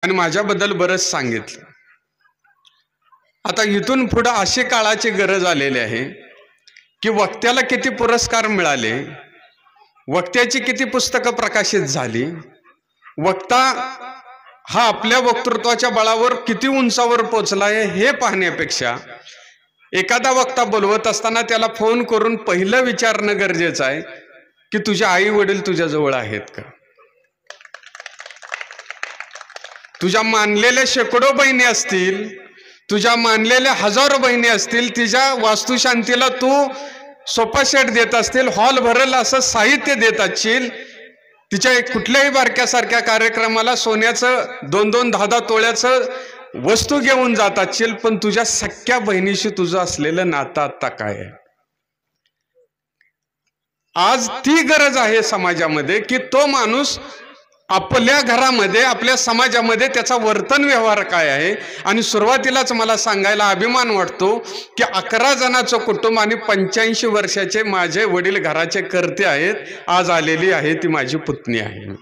आणि माझ्याबद्दल बरंच सांगितलं। आता इथून पुढे अशी काळाची गरज आलेली आहे की वक्त्याला किती पुरस्कार मिळाले, वक्त्याची किती पुस्तकं प्रकाशित झाली, वक्ता हा आपल्या वक्तृत्वाच्या बळावर किती उंचावर पोचला आहे हे पाहण्यापेक्षा एखादा वक्ता बोलवत असताना त्याला फोन करून पहिलं विचारणं गरजेचं आहे की तुझे आई वडील तुझ्या जवळ आहेत का, तुझ्या मानलेल्या शेकडो बहिणी असतील, तुझ्या मानलेल्या हजारो बहिणी असतील, तिच्या वास्तुशांतीला तू सोफा सेट देत असतील, हॉल भरेल असं साहित्य देत असशील, तिच्या कुठल्याही बारक्यासारख्या कार्यक्रमाला सोन्याचं 2-2, 10-10 तोळ्याचं वस्तू घेऊन जात असशील, पण तुझ्या सख्या बहिणीशी तुझं असलेलं नातं आता काय आहे? आज ती गरज आहे समाजामध्ये की तो माणूस आपल्या घरामध्ये आपल्या समाजामध्ये त्याचा वर्तन व्यवहार काय आहे। आणि सुरुवातीलाच मला सांगायला अभिमान वाटतो की 11 जणांचं कुटुंब आणि 85 वर्षाचे माझे वडील घराचे कर्ते आहेत, आज आलेली आहे ती माझी पुतणी आहे।